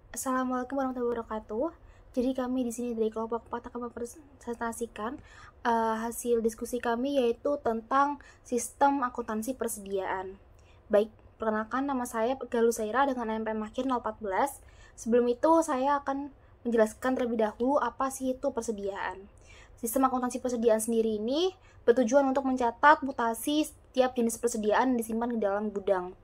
Assalamualaikum warahmatullahi wabarakatuh. Jadi kami di sini dari kelompok 4 akan mempresentasikan hasil diskusi kami yaitu tentang sistem akuntansi persediaan. Baik, perkenalkan nama saya Galuh Saira dengan NPM akhir 014. Sebelum itu saya akan menjelaskan terlebih dahulu apa sih itu persediaan. Sistem akuntansi persediaan sendiri ini bertujuan untuk mencatat mutasi setiap jenis persediaan yang disimpan di dalam gudang.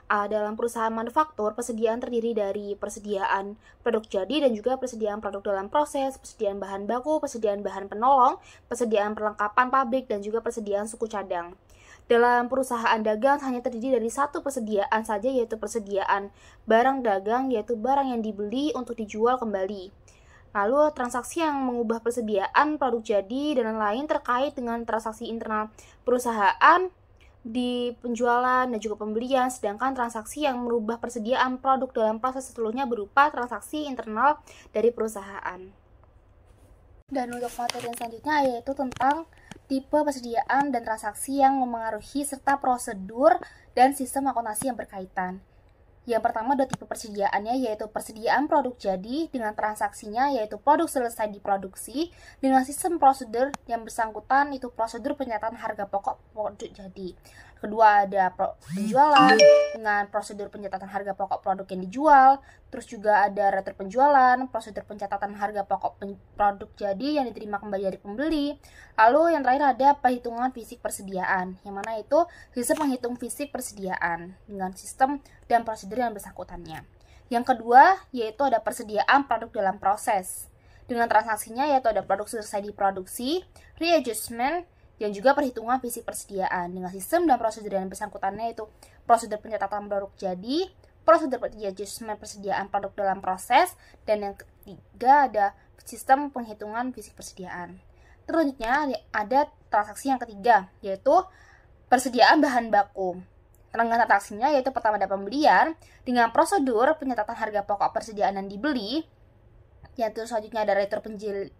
Dalam perusahaan manufaktur, persediaan terdiri dari persediaan produk jadi dan juga persediaan produk dalam proses, persediaan bahan baku, persediaan bahan penolong, persediaan perlengkapan pabrik, dan juga persediaan suku cadang. Dalam perusahaan dagang hanya terdiri dari satu persediaan saja, yaitu persediaan barang dagang, yaitu barang yang dibeli untuk dijual kembali. Lalu transaksi yang mengubah persediaan produk jadi dan lain-lain terkait dengan transaksi internal perusahaan di penjualan dan juga pembelian, sedangkan transaksi yang merubah persediaan produk dalam proses seluruhnya berupa transaksi internal dari perusahaan. Dan untuk materi yang selanjutnya yaitu tentang tipe persediaan dan transaksi yang memengaruhi serta prosedur dan sistem akuntansi yang berkaitan. Yang pertama adalah tipe persediaannya, yaitu persediaan produk jadi dengan transaksinya yaitu produk selesai diproduksi dengan sistem prosedur yang bersangkutan itu prosedur penyerataan harga pokok produk jadi. Kedua ada penjualan dengan prosedur pencatatan harga pokok produk yang dijual. Terus juga ada retur penjualan, prosedur pencatatan harga pokok produk jadi yang diterima kembali dari pembeli. Lalu yang terakhir ada perhitungan fisik persediaan, yang mana itu sistem menghitung fisik persediaan dengan sistem dan prosedur yang bersangkutannya. Yang kedua yaitu ada persediaan produk dalam proses. Dengan transaksinya yaitu ada produk selesai diproduksi, readjustment, dan juga perhitungan fisik persediaan dengan sistem dan prosedur yang bersangkutannya yaitu prosedur pencatatan produk jadi, prosedur readjustment persediaan produk dalam proses, dan yang ketiga ada sistem penghitungan fisik persediaan. Selanjutnya ada transaksi yang ketiga yaitu persediaan bahan baku. Dengan transaksinya yaitu pertama ada pembelian dengan prosedur penyatatan harga pokok persediaan yang dibeli. Yaitu selanjutnya ada retur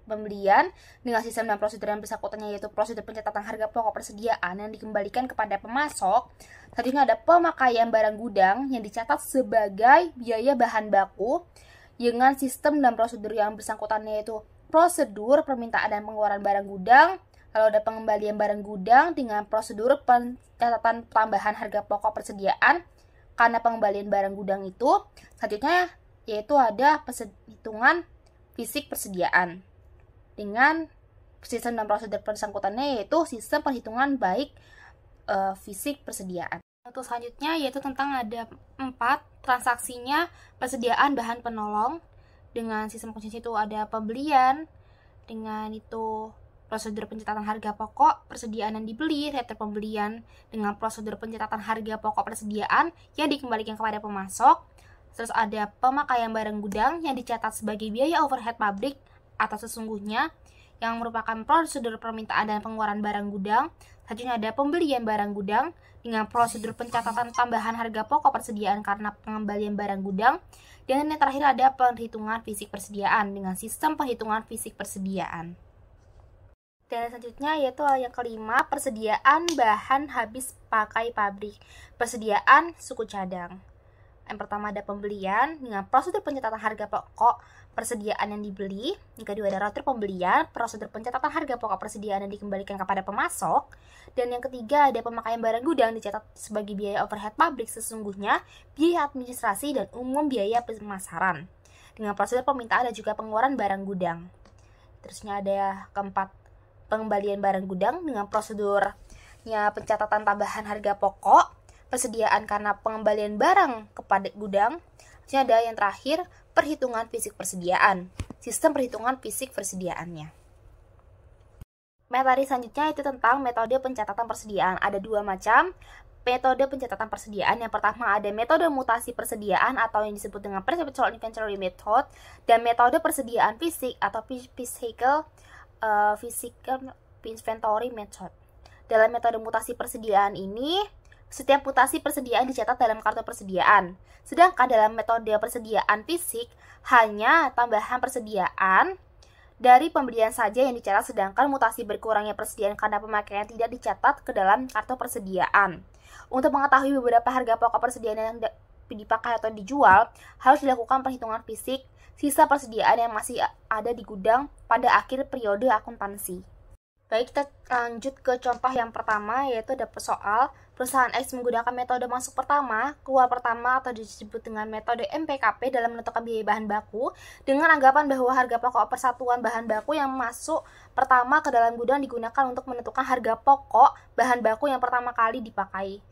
pembelian dengan sistem dan prosedur yang bersangkutannya yaitu prosedur pencatatan harga pokok persediaan yang dikembalikan kepada pemasok. Selanjutnya ada pemakaian barang gudang yang dicatat sebagai biaya bahan baku dengan sistem dan prosedur yang bersangkutannya yaitu prosedur permintaan dan pengeluaran barang gudang. Lalu ada pengembalian barang gudang dengan prosedur pencatatan tambahan harga pokok persediaan karena pengembalian barang gudang itu. Selanjutnya yaitu ada perhitungan fisik persediaan dengan sistem dan prosedur bersangkutannya yaitu sistem perhitungan baik fisik persediaan. Untuk selanjutnya yaitu tentang ada 4 transaksinya persediaan bahan penolong dengan sistem konsumsi itu ada pembelian dengan itu prosedur pencatatan harga pokok persediaan yang dibeli, retur pembelian dengan prosedur pencatatan harga pokok persediaan yang dikembalikan kepada pemasok. Terus ada pemakaian barang gudang yang dicatat sebagai biaya overhead pabrik atau sesungguhnya yang merupakan prosedur permintaan dan pengeluaran barang gudang. Selanjutnya ada pembelian barang gudang dengan prosedur pencatatan tambahan harga pokok persediaan karena pengembalian barang gudang. Dan yang terakhir ada perhitungan fisik persediaan dengan sistem perhitungan fisik persediaan. Dan selanjutnya yaitu yang kelima, persediaan bahan habis pakai pabrik, persediaan suku cadang. Yang pertama ada pembelian dengan prosedur pencatatan harga pokok persediaan yang dibeli. Yang kedua ada retur pembelian, prosedur pencatatan harga pokok persediaan yang dikembalikan kepada pemasok. Dan yang ketiga ada pemakaian barang gudang dicatat sebagai biaya overhead pabrik sesungguhnya, biaya administrasi dan umum biaya pemasaran. Dengan prosedur permintaan dan juga pengeluaran barang gudang. Terusnya ada keempat, pengembalian barang gudang dengan prosedurnya pencatatan tambahan harga pokok persediaan karena pengembalian barang kepada gudang. Jadi ada yang terakhir perhitungan fisik persediaan, sistem perhitungan fisik persediaannya. Materi selanjutnya itu tentang metode pencatatan persediaan. Ada 2 macam metode pencatatan persediaan. Yang pertama ada metode mutasi persediaan atau yang disebut dengan perceptual inventory method dan metode persediaan fisik atau physical inventory method. Dalam metode mutasi persediaan ini setiap mutasi persediaan dicatat dalam kartu persediaan. Sedangkan dalam metode persediaan fisik, hanya tambahan persediaan dari pembelian saja yang dicatat, sedangkan mutasi berkurangnya persediaan karena pemakaian tidak dicatat ke dalam kartu persediaan. Untuk mengetahui beberapa harga pokok persediaan yang dipakai atau dijual, harus dilakukan perhitungan fisik sisa persediaan yang masih ada di gudang pada akhir periode akuntansi. Baik, kita lanjut ke contoh yang pertama, yaitu ada soal perusahaan X menggunakan metode masuk pertama, keluar pertama atau disebut dengan metode MPKP dalam menentukan biaya bahan baku dengan anggapan bahwa harga pokok persatuan bahan baku yang masuk pertama ke dalam gudang digunakan untuk menentukan harga pokok bahan baku yang pertama kali dipakai.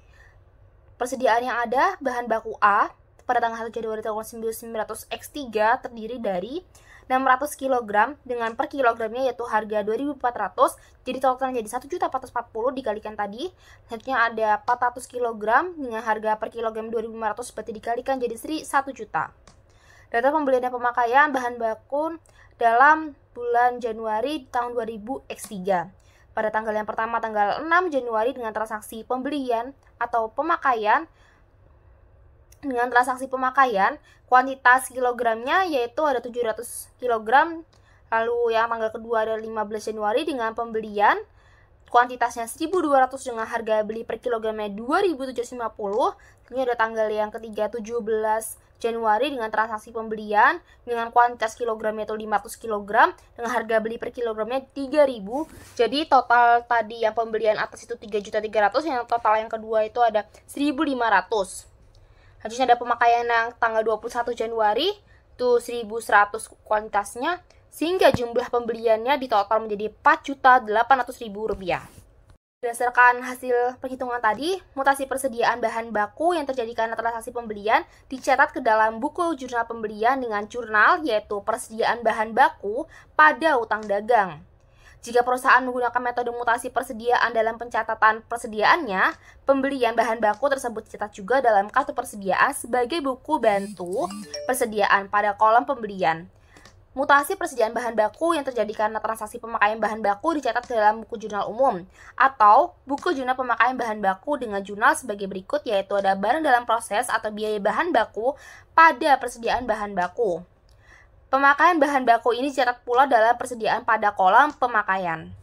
Persediaan yang ada, bahan baku A pada tanggal 1 Januari tahun 1900 X3 terdiri dari 600 kg dengan per kilogramnya yaitu harga 2.400, jadi totalnya jadi 1.440 dikalikan tadi. Selanjutnya ada 400 kg dengan harga per kilogram 2.500 berarti dikalikan jadi 1 juta. Data pembelian dan pemakaian bahan baku dalam bulan Januari tahun 2000 X3. Pada tanggal yang pertama tanggal 6 Januari dengan transaksi pembelian atau pemakaian kuantitas kilogramnya yaitu ada 700 kg. Lalu yang tanggal kedua ada 15 Januari dengan pembelian kuantitasnya 1.200 dengan harga beli per kilogramnya 2.750. Ini ada tanggal yang ketiga 17 Januari dengan transaksi pembelian dengan kuantitas kilogramnya itu 500 kg dengan harga beli per kilogramnya 3.000. Jadi total tadi yang pembelian atas itu 3.300, yang total yang kedua itu ada 1.500. Selanjutnya ada pemakaian yang tanggal 21 Januari itu 1.100 kuantitasnya sehingga jumlah pembeliannya di total menjadi Rp4.800.000. Berdasarkan hasil perhitungan tadi, mutasi persediaan bahan baku yang terjadi karena transaksi pembelian dicatat ke dalam buku jurnal pembelian dengan jurnal yaitu persediaan bahan baku pada utang dagang. Jika perusahaan menggunakan metode mutasi persediaan dalam pencatatan persediaannya, pembelian bahan baku tersebut dicatat juga dalam kartu persediaan sebagai buku bantu persediaan pada kolom pembelian. Mutasi persediaan bahan baku yang terjadi karena transaksi pemakaian bahan baku dicatat dalam buku jurnal umum atau buku jurnal pemakaian bahan baku dengan jurnal sebagai berikut, yaitu ada barang dalam proses atau biaya bahan baku pada persediaan bahan baku. Pemakaian bahan baku ini dicatat pula dalam persediaan pada kolom pemakaian.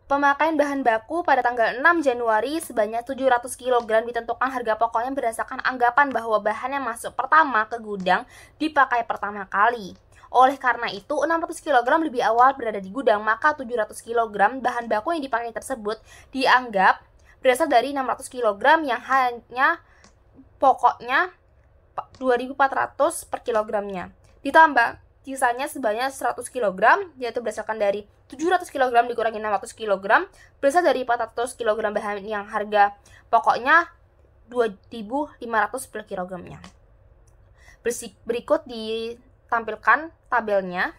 Pemakaian bahan baku pada tanggal 6 Januari sebanyak 700 kg ditentukan harga pokoknya berdasarkan anggapan bahwa bahan yang masuk pertama ke gudang dipakai pertama kali. Oleh karena itu, 600 kg lebih awal berada di gudang, maka 700 kg bahan baku yang dipakai tersebut dianggap berasal dari 600 kg yang hanya pokoknya 2.400 per kilogramnya. Ditambah sisanya sebanyak 100 kg, yaitu berdasarkan dari 700 kg dikurangi 600 kg, berasal dari 400 kg bahan yang harga pokoknya 2.500 per kilogramnya. Berikut ditampilkan tabelnya.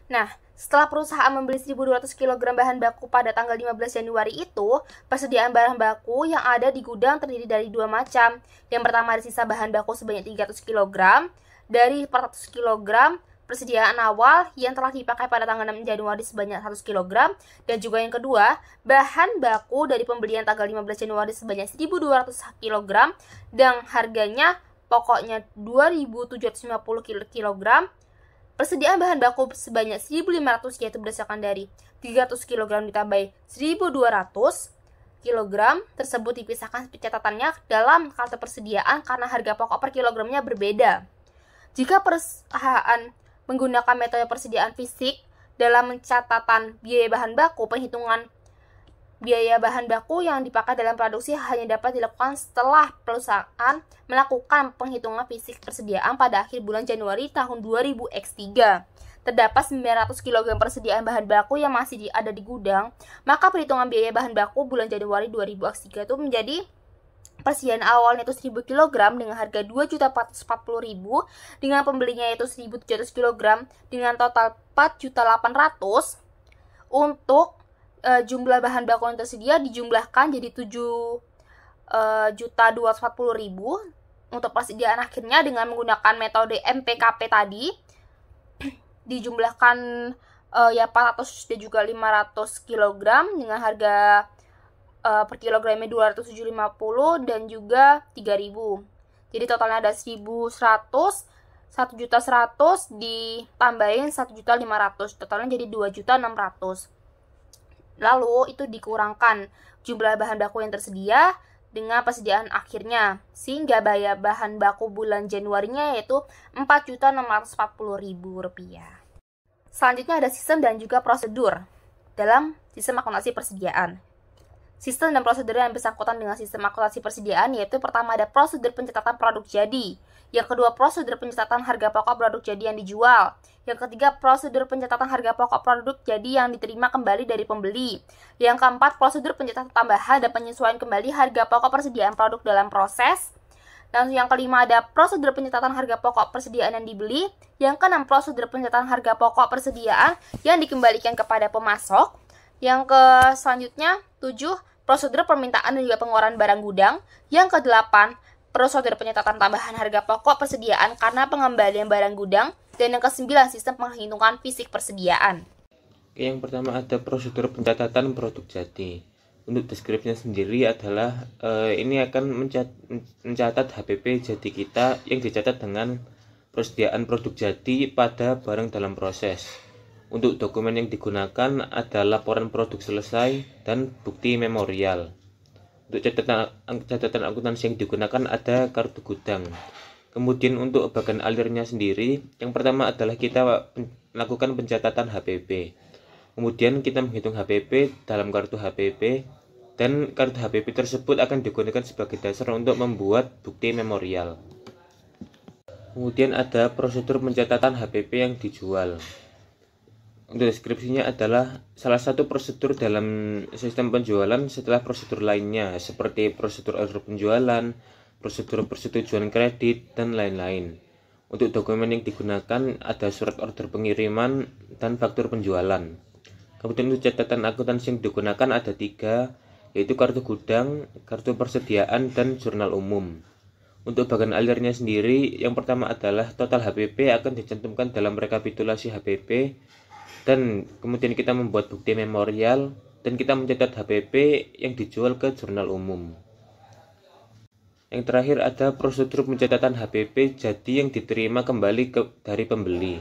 Nah, setelah perusahaan membeli 1.200 kg bahan baku pada tanggal 15 Januari itu, persediaan bahan baku yang ada di gudang terdiri dari dua macam. Yang pertama ada sisa bahan baku sebanyak 300 kg, dari 400 kg persediaan awal yang telah dipakai pada tanggal 6 Januari sebanyak 100 kg, dan juga yang kedua, bahan baku dari pembelian tanggal 15 Januari sebanyak 1.200 kg dan harganya pokoknya 2.750 kg. Persediaan bahan baku sebanyak 1.500 yaitu berdasarkan dari 300 kg ditambah 1.200 kg tersebut dipisahkan pencatatannya dalam kartu persediaan karena harga pokok per kilogramnya berbeda. Jika perusahaan menggunakan metode persediaan fisik dalam pencatatan biaya bahan baku, penghitungan biaya bahan baku yang dipakai dalam produksi hanya dapat dilakukan setelah perusahaan melakukan penghitungan fisik persediaan pada akhir bulan Januari tahun 2000 X3. Terdapat 900 kg persediaan bahan baku yang masih ada di gudang, maka perhitungan biaya bahan baku bulan Januari 2000 X3 itu menjadi persediaan awalnya itu 1.000 kg dengan harga 2.440.000, dengan pembelinya yaitu 1.700 kg dengan total 4.800.000. Untuk jumlah bahan baku yang tersedia dijumlahkan jadi 7.240.000. Untuk persediaan akhirnya dengan menggunakan metode MPKP tadi dijumlahkan 400 dan juga 500 kg dengan harga per kilogramnya 250 dan juga 3.000. Jadi totalnya ada 1.100, 1.100 ditambahin 1.500, totalnya jadi 2.600. Lalu itu dikurangkan jumlah bahan baku yang tersedia dengan persediaan akhirnya, sehingga biaya bahan baku bulan Januarinya yaitu Rp4.640.000. Selanjutnya ada sistem dan juga prosedur dalam sistem akuntansi persediaan. Sistem dan prosedur yang bersangkutan dengan sistem akuntansi persediaan yaitu pertama ada prosedur pencatatan produk jadi, yang kedua prosedur pencatatan harga pokok produk jadi yang dijual, yang ketiga prosedur pencatatan harga pokok produk jadi yang diterima kembali dari pembeli, yang keempat prosedur pencatatan tambahan dan penyesuaian kembali harga pokok persediaan produk dalam proses, dan yang kelima ada prosedur pencatatan harga pokok persediaan yang dibeli, yang keenam prosedur pencatatan harga pokok persediaan yang dikembalikan kepada pemasok, yang selanjutnya 7 prosedur permintaan dan juga pengeluaran barang gudang. Yang ke-8, prosedur pencatatan tambahan harga pokok persediaan karena pengembalian barang gudang. Dan yang ke-9, sistem penghitungan fisik persediaan. Oke, yang pertama ada prosedur pencatatan produk jadi. Untuk deskripsinya sendiri adalah ini akan mencatat HPP jadi kita yang dicatat dengan persediaan produk jadi pada barang dalam proses. Untuk dokumen yang digunakan ada laporan produk selesai dan bukti memorial. Untuk catatan akuntansi yang digunakan ada kartu gudang. Kemudian untuk bagian alirnya sendiri, yang pertama adalah kita melakukan pencatatan HPP. Kemudian kita menghitung HPP dalam kartu HPP, dan kartu HPP tersebut akan digunakan sebagai dasar untuk membuat bukti memorial. Kemudian ada prosedur pencatatan HPP yang dijual. Untuk deskripsinya adalah salah satu prosedur dalam sistem penjualan setelah prosedur lainnya seperti prosedur order penjualan, prosedur persetujuan kredit, dan lain-lain. Untuk dokumen yang digunakan ada surat order pengiriman dan faktur penjualan. Kemudian untuk catatan akuntansi yang digunakan ada 3, yaitu kartu gudang, kartu persediaan, dan jurnal umum. Untuk bagian alirnya sendiri, yang pertama adalah total HPP akan dicantumkan dalam rekapitulasi HPP, dan kemudian kita membuat bukti memorial dan kita mencatat HPP yang dijual ke jurnal umum. Yang terakhir ada prosedur pencatatan HPP jadi yang diterima kembali dari pembeli.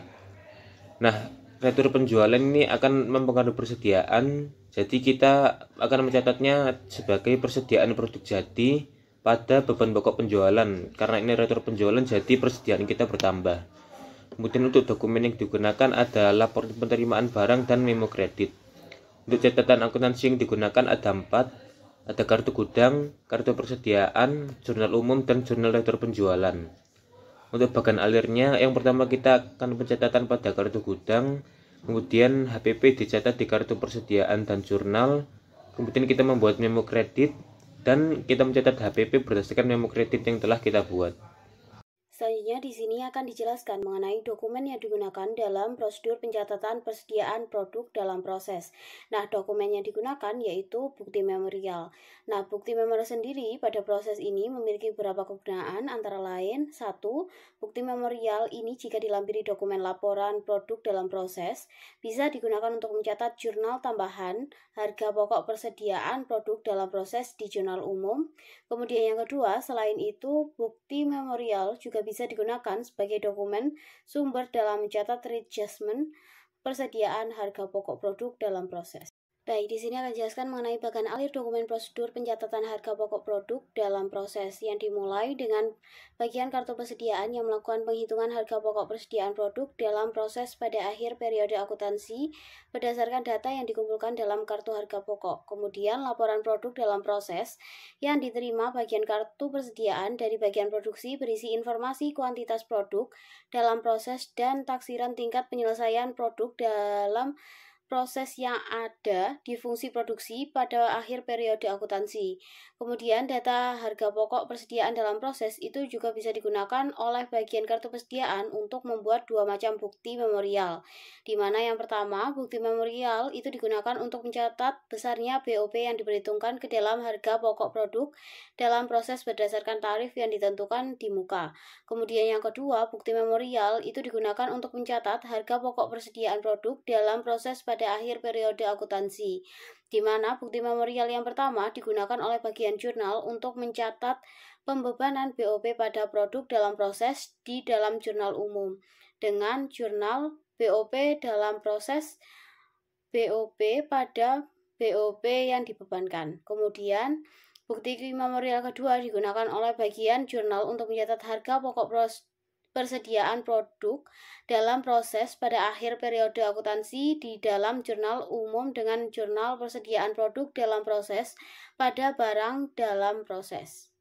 Nah, retur penjualan ini akan mempengaruhi persediaan, jadi kita akan mencatatnya sebagai persediaan produk jadi pada beban pokok penjualan. Karena ini retur penjualan jadi persediaan kita bertambah. Kemudian untuk dokumen yang digunakan ada laporan penerimaan barang dan memo kredit. Untuk catatan akuntansi yang digunakan ada 4, ada kartu gudang, kartu persediaan, jurnal umum, dan jurnal retur penjualan. Untuk bagian alirnya, yang pertama kita akan pencatatan pada kartu gudang, kemudian HPP dicatat di kartu persediaan dan jurnal, kemudian kita membuat memo kredit, dan kita mencatat HPP berdasarkan memo kredit yang telah kita buat. Selanjutnya di sini akan dijelaskan mengenai dokumen yang digunakan dalam prosedur pencatatan persediaan produk dalam proses. Nah, dokumen yang digunakan yaitu bukti memorial. Nah, bukti memorial sendiri pada proses ini memiliki beberapa kegunaan antara lain 1. Bukti memorial ini jika dilampiri dokumen laporan produk dalam proses bisa digunakan untuk mencatat jurnal tambahan harga pokok persediaan produk dalam proses di jurnal umum. Kemudian yang kedua, selain itu bukti memorial juga bisa digunakan sebagai dokumen sumber dalam mencatat readjustment persediaan harga pokok produk dalam proses. Baik, di sini akan dijelaskan mengenai bagian alir dokumen prosedur pencatatan harga pokok produk dalam proses yang dimulai dengan bagian kartu persediaan yang melakukan penghitungan harga pokok persediaan produk dalam proses pada akhir periode akuntansi berdasarkan data yang dikumpulkan dalam kartu harga pokok. Kemudian laporan produk dalam proses yang diterima bagian kartu persediaan dari bagian produksi berisi informasi kuantitas produk dalam proses dan taksiran tingkat penyelesaian produk dalam proses yang ada di fungsi produksi pada akhir periode akuntansi. Kemudian data harga pokok persediaan dalam proses itu juga bisa digunakan oleh bagian kartu persediaan untuk membuat 2 macam bukti memorial. Di mana yang pertama, bukti memorial itu digunakan untuk mencatat besarnya BOP yang diperhitungkan ke dalam harga pokok produk dalam proses berdasarkan tarif yang ditentukan di muka. Kemudian yang kedua, bukti memorial itu digunakan untuk mencatat harga pokok persediaan produk dalam proses pada akhir periode akuntansi, di mana bukti memorial yang pertama digunakan oleh bagian jurnal untuk mencatat pembebanan BOP pada produk dalam proses di dalam jurnal umum, dengan jurnal BOP dalam proses BOP pada BOP yang dibebankan. Kemudian Bukti memorial kedua digunakan oleh bagian jurnal untuk mencatat harga pokok persediaan produk dalam proses pada akhir periode akuntansi di dalam jurnal umum dengan jurnal persediaan produk dalam proses pada barang dalam proses.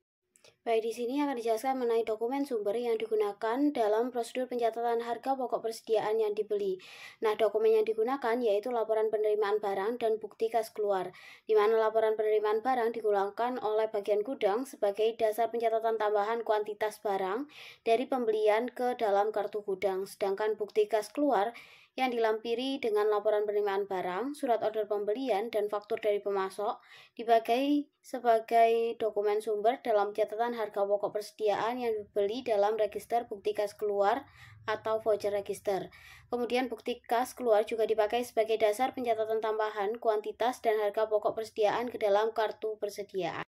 Baik, di sini akan dijelaskan mengenai dokumen sumber yang digunakan dalam prosedur pencatatan harga pokok persediaan yang dibeli. Nah, dokumen yang digunakan yaitu laporan penerimaan barang dan bukti kas keluar, di mana laporan penerimaan barang digunakan oleh bagian gudang sebagai dasar pencatatan tambahan kuantitas barang dari pembelian ke dalam kartu gudang, sedangkan bukti kas keluar yang dilampiri dengan laporan penerimaan barang, surat order pembelian, dan faktur dari pemasok dibagi sebagai dokumen sumber dalam catatan harga pokok persediaan yang dibeli dalam register bukti kas keluar atau voucher register. Kemudian bukti kas keluar juga dipakai sebagai dasar pencatatan tambahan kuantitas dan harga pokok persediaan ke dalam kartu persediaan.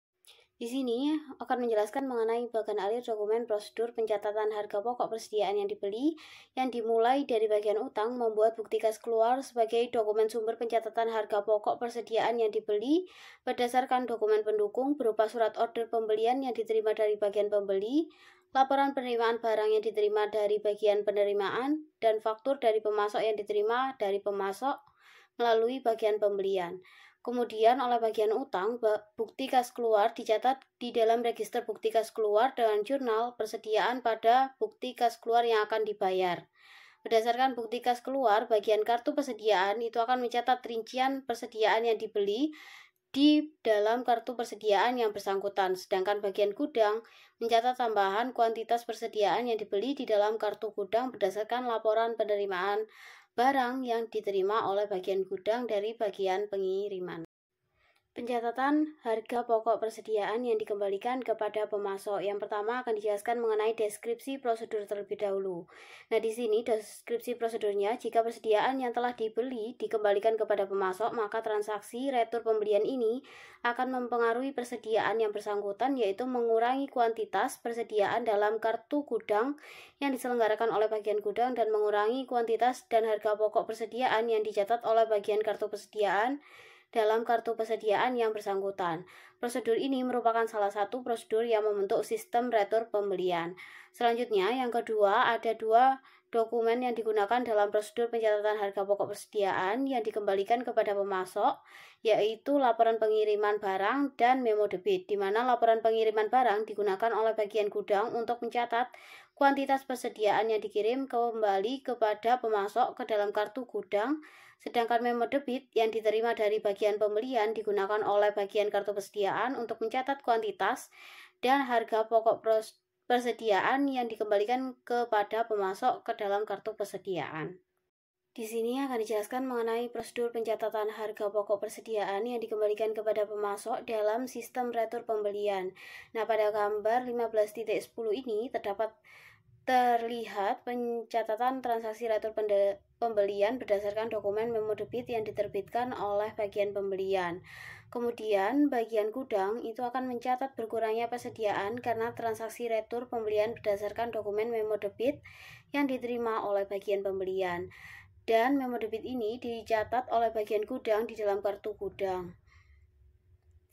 Di sini akan menjelaskan mengenai bagian alir dokumen prosedur pencatatan harga pokok persediaan yang dibeli yang dimulai dari bagian utang membuat bukti kas keluar sebagai dokumen sumber pencatatan harga pokok persediaan yang dibeli berdasarkan dokumen pendukung berupa surat order pembelian yang diterima dari bagian pembeli, laporan penerimaan barang yang diterima dari bagian penerimaan, dan faktur dari pemasok yang diterima dari pemasok melalui bagian pembelian. Kemudian oleh bagian utang, bukti kas keluar dicatat di dalam register bukti kas keluar dengan jurnal persediaan pada bukti kas keluar yang akan dibayar. Berdasarkan bukti kas keluar, bagian kartu persediaan itu akan mencatat rincian persediaan yang dibeli di dalam kartu persediaan yang bersangkutan, sedangkan bagian gudang mencatat tambahan kuantitas persediaan yang dibeli di dalam kartu gudang berdasarkan laporan penerimaan barang yang diterima oleh bagian gudang dari bagian pengiriman. Pencatatan harga pokok persediaan yang dikembalikan kepada pemasok. Yang pertama akan dijelaskan mengenai deskripsi prosedur terlebih dahulu. Nah, di sini deskripsi prosedurnya, jika persediaan yang telah dibeli dikembalikan kepada pemasok, maka transaksi retur pembelian ini akan mempengaruhi persediaan yang bersangkutan, yaitu mengurangi kuantitas persediaan dalam kartu gudang yang diselenggarakan oleh bagian gudang dan mengurangi kuantitas dan harga pokok persediaan yang dicatat oleh bagian kartu persediaan dalam kartu persediaan yang bersangkutan. Prosedur ini merupakan salah satu prosedur yang membentuk sistem retur pembelian. Selanjutnya, yang kedua, ada dua dokumen yang digunakan dalam prosedur pencatatan harga pokok persediaan yang dikembalikan kepada pemasok, yaitu laporan pengiriman barang dan memo debit, di mana laporan pengiriman barang digunakan oleh bagian gudang untuk mencatat kuantitas persediaan yang dikirim kembali kepada pemasok ke dalam kartu gudang, sedangkan memo debit yang diterima dari bagian pembelian digunakan oleh bagian kartu persediaan untuk mencatat kuantitas dan harga pokok persediaan yang dikembalikan kepada pemasok ke dalam kartu persediaan. Di sini akan dijelaskan mengenai prosedur pencatatan harga pokok persediaan yang dikembalikan kepada pemasok dalam sistem retur pembelian. Nah, pada gambar 15.10 ini terlihat pencatatan transaksi retur pembelian berdasarkan dokumen memo debit yang diterbitkan oleh bagian pembelian. Kemudian bagian gudang itu akan mencatat berkurangnya persediaan karena transaksi retur pembelian berdasarkan dokumen memo debit yang diterima oleh bagian pembelian. Dan memo debit ini dicatat oleh bagian gudang di dalam kartu gudang.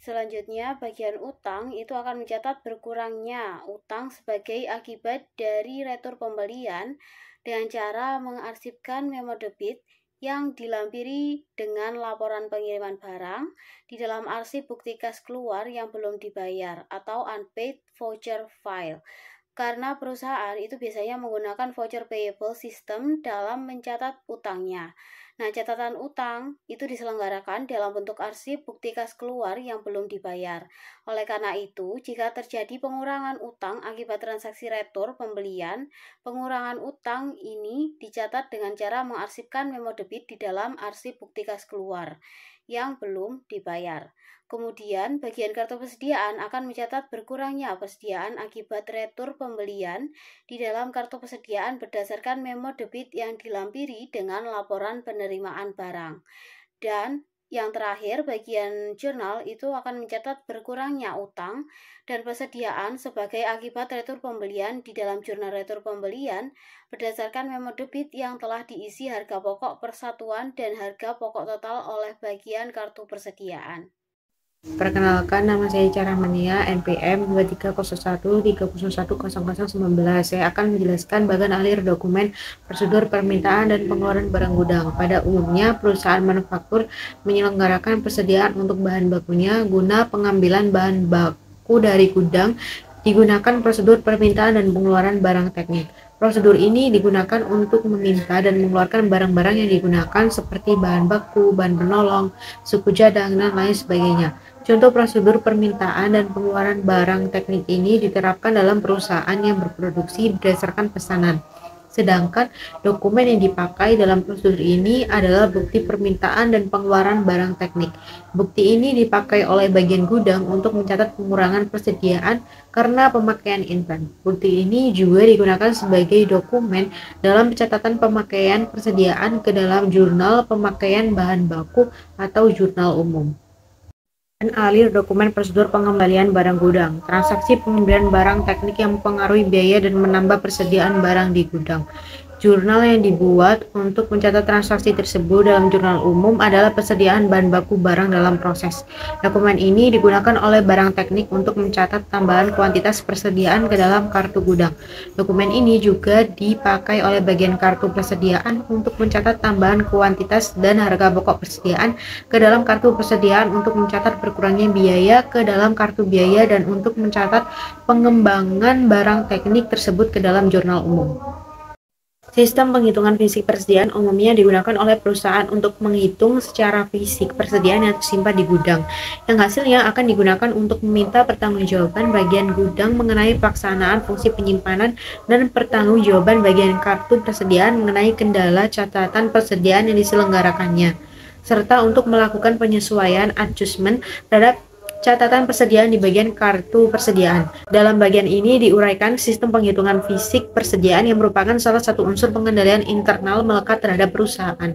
Selanjutnya, bagian utang itu akan mencatat berkurangnya utang sebagai akibat dari retur pembelian dengan cara mengarsipkan memo debit yang dilampiri dengan laporan pengiriman barang di dalam arsip bukti kas keluar yang belum dibayar atau unpaid voucher file. Karena perusahaan itu biasanya menggunakan voucher payable system dalam mencatat utangnya. Nah, catatan utang itu diselenggarakan dalam bentuk arsip bukti kas keluar yang belum dibayar. Oleh karena itu, jika terjadi pengurangan utang akibat transaksi retur pembelian, pengurangan utang ini dicatat dengan cara mengarsipkan memo debit di dalam arsip bukti kas keluar yang belum dibayar. Kemudian, bagian kartu persediaan akan mencatat berkurangnya persediaan akibat retur pembelian di dalam kartu persediaan berdasarkan memo debit yang dilampiri dengan laporan penerimaan barang. Dan yang terakhir, bagian jurnal itu akan mencatat berkurangnya utang dan persediaan sebagai akibat retur pembelian di dalam jurnal retur pembelian berdasarkan memo debit yang telah diisi harga pokok persatuan dan harga pokok total oleh bagian kartu persediaan. Perkenalkan, nama saya Rahmania, NPM 2301301019. Saya akan menjelaskan bagian alir dokumen prosedur permintaan dan pengeluaran barang gudang. Pada umumnya, perusahaan manufaktur menyelenggarakan persediaan untuk bahan bakunya guna pengambilan bahan baku dari gudang. Digunakan prosedur permintaan dan pengeluaran barang teknik. Prosedur ini digunakan untuk meminta dan mengeluarkan barang-barang yang digunakan seperti bahan baku, bahan penolong, suku cadang, dan lain sebagainya. Contoh prosedur permintaan dan pengeluaran barang teknik ini diterapkan dalam perusahaan yang berproduksi berdasarkan pesanan. Sedangkan dokumen yang dipakai dalam prosedur ini adalah bukti permintaan dan pengeluaran barang teknik. Bukti ini dipakai oleh bagian gudang untuk mencatat pengurangan persediaan karena pemakaian inven. Bukti ini juga digunakan sebagai dokumen dalam catatan pemakaian persediaan ke dalam jurnal pemakaian bahan baku atau jurnal umum. Dan alir dokumen prosedur pengembalian barang gudang. Transaksi pembelian barang teknik yang mempengaruhi biaya dan menambah persediaan barang di gudang. Jurnal yang dibuat untuk mencatat transaksi tersebut dalam jurnal umum adalah persediaan bahan baku barang dalam proses. Dokumen ini digunakan oleh barang teknik untuk mencatat tambahan kuantitas persediaan ke dalam kartu gudang. Dokumen ini juga dipakai oleh bagian kartu persediaan untuk mencatat tambahan kuantitas dan harga pokok persediaan ke dalam kartu persediaan untuk mencatat berkurangnya biaya ke dalam kartu biaya dan untuk mencatat pengembangan barang teknik tersebut ke dalam jurnal umum. Sistem penghitungan fisik persediaan umumnya digunakan oleh perusahaan untuk menghitung secara fisik persediaan yang tersimpan di gudang, yang hasilnya akan digunakan untuk meminta pertanggungjawaban bagian gudang mengenai pelaksanaan fungsi penyimpanan dan pertanggungjawaban bagian kartu persediaan mengenai kendala catatan persediaan yang diselenggarakannya, serta untuk melakukan penyesuaian adjustment terhadap catatan persediaan di bagian kartu persediaan. Dalam bagian ini diuraikan sistem penghitungan fisik persediaan yang merupakan salah satu unsur pengendalian internal melekat terhadap perusahaan.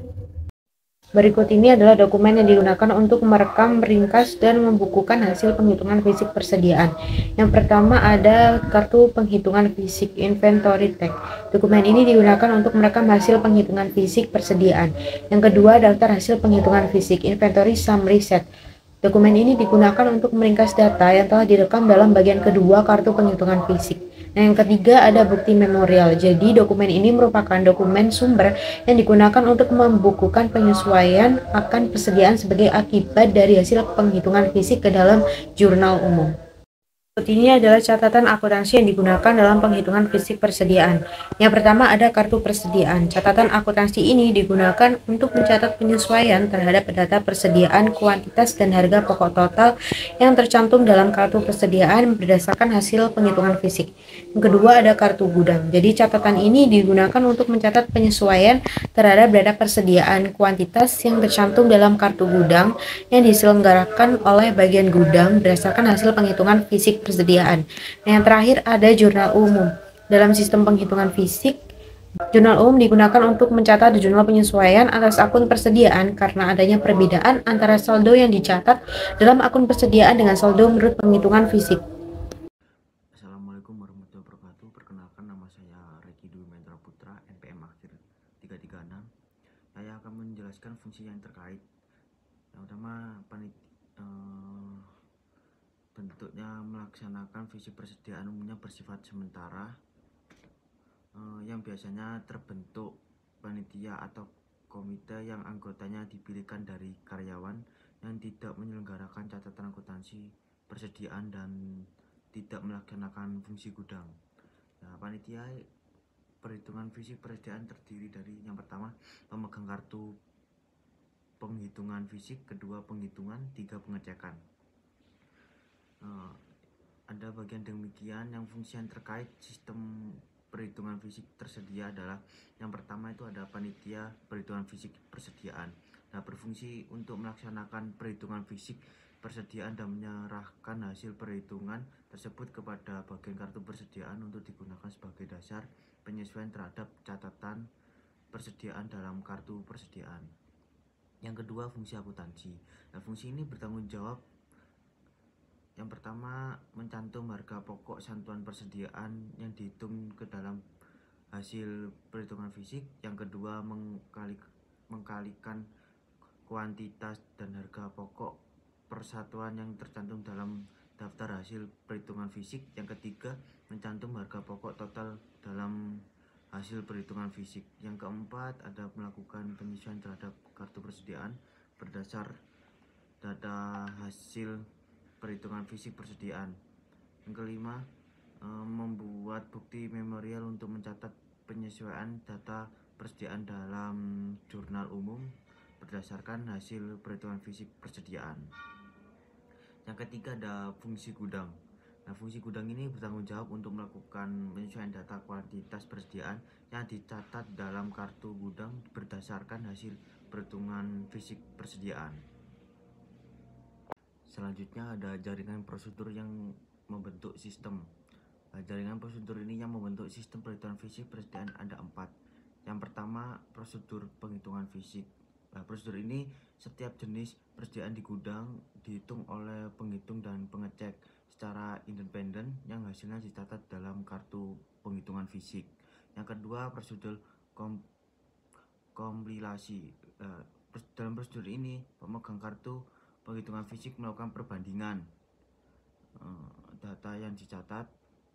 Berikut ini adalah dokumen yang digunakan untuk merekam, meringkas, dan membukukan hasil penghitungan fisik persediaan. Yang pertama ada kartu penghitungan fisik inventory tag. Dokumen ini digunakan untuk merekam hasil penghitungan fisik persediaan. Yang kedua, daftar hasil penghitungan fisik inventory summary set. Dokumen ini digunakan untuk meringkas data yang telah direkam dalam bagian kedua kartu penghitungan fisik. Nah, yang ketiga ada bukti memorial. Jadi, dokumen ini merupakan dokumen sumber yang digunakan untuk membukukan penyesuaian akan persediaan sebagai akibat dari hasil penghitungan fisik ke dalam jurnal umum. Berikut ini adalah catatan akuntansi yang digunakan dalam penghitungan fisik persediaan. Yang pertama ada kartu persediaan. Catatan akuntansi ini digunakan untuk mencatat penyesuaian terhadap data persediaan, kuantitas, dan harga pokok total yang tercantum dalam kartu persediaan berdasarkan hasil penghitungan fisik. Yang kedua ada kartu gudang. Jadi catatan ini digunakan untuk mencatat penyesuaian terhadap data persediaan, kuantitas yang tercantum dalam kartu gudang yang diselenggarakan oleh bagian gudang berdasarkan hasil penghitungan fisik persediaan. Nah, yang terakhir ada jurnal umum. Dalam sistem penghitungan fisik, jurnal umum digunakan untuk mencatat jurnal penyesuaian atas akun persediaan karena adanya perbedaan antara saldo yang dicatat dalam akun persediaan dengan saldo menurut penghitungan fisik. Assalamualaikum warahmatullahi wabarakatuh. Perkenalkan, nama saya Reki Dwi Mentra Putra, NPM akhir 336. Saya akan menjelaskan fungsi yang terkait. Yang pertama, bentuknya melaksanakan fisik persediaan umumnya bersifat sementara, yang biasanya terbentuk panitia atau komite yang anggotanya dipilihkan dari karyawan yang tidak menyelenggarakan catatan akuntansi persediaan dan tidak melaksanakan fungsi gudang. Nah, panitia perhitungan fisik persediaan terdiri dari yang pertama pemegang kartu penghitungan fisik, kedua penghitungan, tiga pengecekan. Ada bagian demikian. Yang fungsi yang terkait sistem perhitungan fisik tersedia adalah yang pertama itu ada panitia perhitungan fisik persediaan. Nah, berfungsi untuk melaksanakan perhitungan fisik persediaan dan menyerahkan hasil perhitungan tersebut kepada bagian kartu persediaan untuk digunakan sebagai dasar penyesuaian terhadap catatan persediaan dalam kartu persediaan. Yang kedua, fungsi akuntansi. Nah, fungsi ini bertanggung jawab yang pertama mencantum harga pokok santunan persediaan yang dihitung ke dalam hasil perhitungan fisik. Yang kedua, mengkalikan kuantitas dan harga pokok persatuan yang tercantum dalam daftar hasil perhitungan fisik. Yang ketiga, mencantum harga pokok total dalam hasil perhitungan fisik. Yang keempat, ada melakukan penyesuaian terhadap kartu persediaan berdasar data hasil perhitungan fisik persediaan. Yang kelima, membuat bukti memorial untuk mencatat penyesuaian data persediaan dalam jurnal umum berdasarkan hasil perhitungan fisik persediaan. Yang ketiga, ada fungsi gudang. Nah, fungsi gudang ini bertanggung jawab untuk melakukan penyesuaian data kuantitas persediaan yang dicatat dalam kartu gudang berdasarkan hasil perhitungan fisik persediaan. Selanjutnya ada jaringan prosedur yang membentuk sistem. Nah, jaringan prosedur ini yang membentuk sistem perhitungan fisik persediaan ada 4. Yang pertama, prosedur penghitungan fisik. Nah, prosedur ini setiap jenis persediaan di gudang dihitung oleh penghitung dan pengecek secara independen yang hasilnya dicatat dalam kartu penghitungan fisik. Yang kedua, prosedur kompilasi. Dalam prosedur ini, pemegang kartu penghitungan fisik melakukan perbandingan data yang dicatat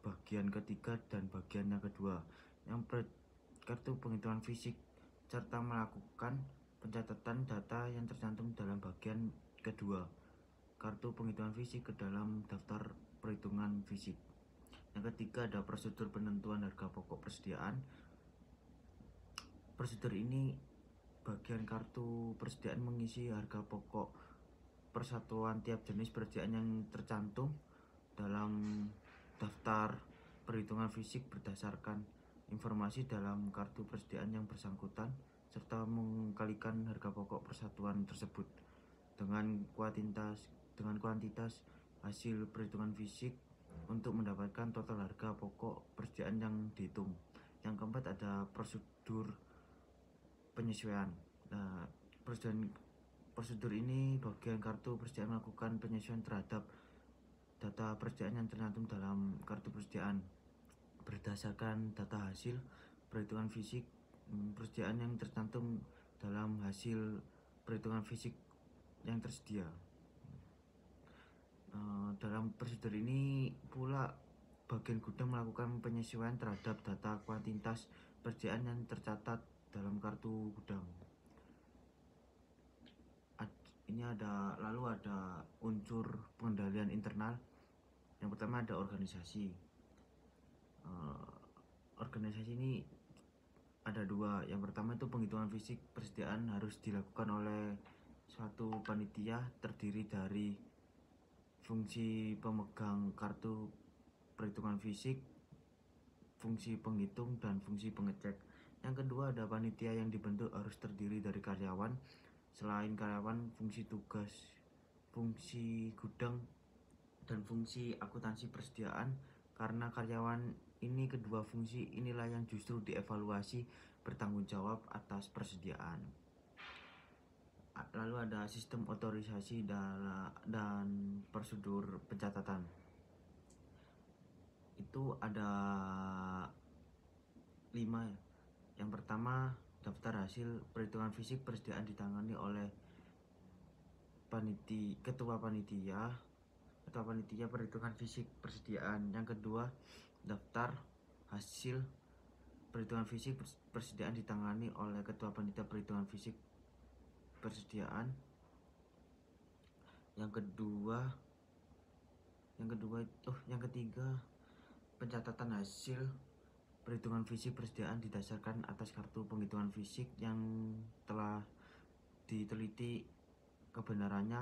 bagian ketiga dan bagian yang kedua yang kartu penghitungan fisik serta melakukan pencatatan data yang tercantum dalam bagian kedua kartu penghitungan fisik ke dalam daftar perhitungan fisik. Yang ketiga, ada prosedur penentuan harga pokok persediaan. Prosedur ini bagian kartu persediaan mengisi harga pokok persatuan tiap jenis persediaan yang tercantum dalam daftar perhitungan fisik berdasarkan informasi dalam kartu persediaan yang bersangkutan serta mengkalikan harga pokok persatuan tersebut dengan kuantitas hasil perhitungan fisik untuk mendapatkan total harga pokok persediaan yang dihitung. Yang keempat, ada prosedur penyesuaian. Nah, prosedur ini bagian kartu persediaan melakukan penyesuaian terhadap data persediaan yang tercantum dalam kartu persediaan berdasarkan data hasil perhitungan fisik persediaan yang tercantum dalam hasil perhitungan fisik yang tersedia. Dalam prosedur ini pula bagian gudang melakukan penyesuaian terhadap data kuantitas persediaan yang tercatat dalam kartu gudang. Lalu ada unsur pengendalian internal. Yang pertama, ada organisasi. Organisasi ini ada 2. Yang pertama itu penghitungan fisik persediaan harus dilakukan oleh suatu panitia terdiri dari fungsi pemegang kartu perhitungan fisik, fungsi penghitung, dan fungsi pengecek. Yang kedua, ada panitia yang dibentuk harus terdiri dari karyawan. Selain karyawan, fungsi tugas, fungsi gudang, dan fungsi akuntansi persediaan. Karena karyawan ini, kedua fungsi inilah yang justru dievaluasi bertanggung jawab atas persediaan. Lalu ada sistem otorisasi dan prosedur pencatatan. Itu ada 5 ya. Yang pertama, daftar hasil perhitungan fisik persediaan ditangani oleh ketua panitia perhitungan fisik persediaan. Yang kedua, daftar hasil perhitungan fisik persediaan ditangani oleh ketua panitia perhitungan fisik persediaan. Yang ketiga, pencatatan hasil perhitungan fisik persediaan didasarkan atas kartu penghitungan fisik yang telah diteliti kebenarannya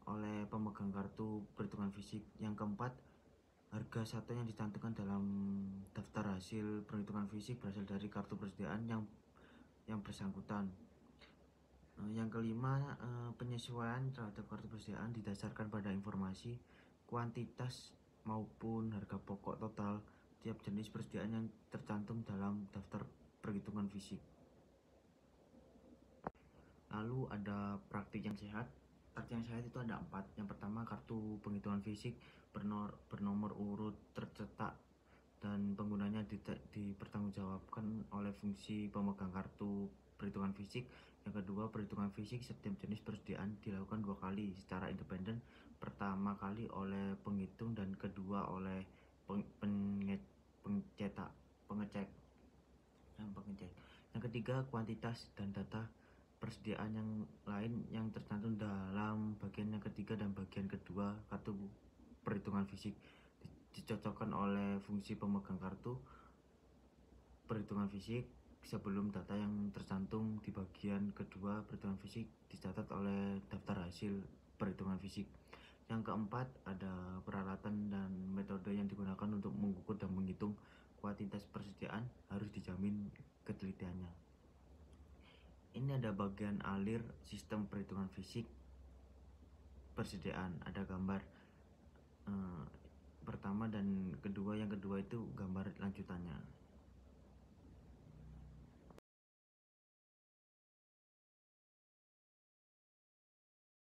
oleh pemegang kartu perhitungan fisik. Yang keempat, harga satu yang dicantumkan dalam daftar hasil perhitungan fisik berasal dari kartu persediaan yang bersangkutan. Yang kelima, penyesuaian terhadap kartu persediaan didasarkan pada informasi kuantitas maupun harga pokok total tiap jenis persediaan yang tercantum dalam daftar perhitungan fisik. Lalu ada praktik yang sehat. Praktik yang sehat itu ada 4. Yang pertama, kartu penghitungan fisik bernomor urut tercetak dan penggunanya dipertanggungjawabkan oleh fungsi pemegang kartu perhitungan fisik. Yang kedua, perhitungan fisik setiap jenis persediaan dilakukan 2 kali secara independen, pertama kali oleh penghitung dan kedua oleh pengecek. Yang ketiga, kuantitas dan data persediaan yang lain yang tercantum dalam bagian yang ketiga dan bagian kedua kartu perhitungan fisik dicocokkan oleh fungsi pemegang kartu perhitungan fisik sebelum data yang tercantum di bagian kedua perhitungan fisik dicatat oleh daftar hasil perhitungan fisik. Yang keempat, ada peralatan dan metode yang digunakan untuk mengukur dan menghitung kuantitas persediaan harus dijamin ketelitiannya. Ini ada bagian alir sistem perhitungan fisik persediaan, ada gambar pertama dan kedua, yang kedua itu gambar lanjutannya.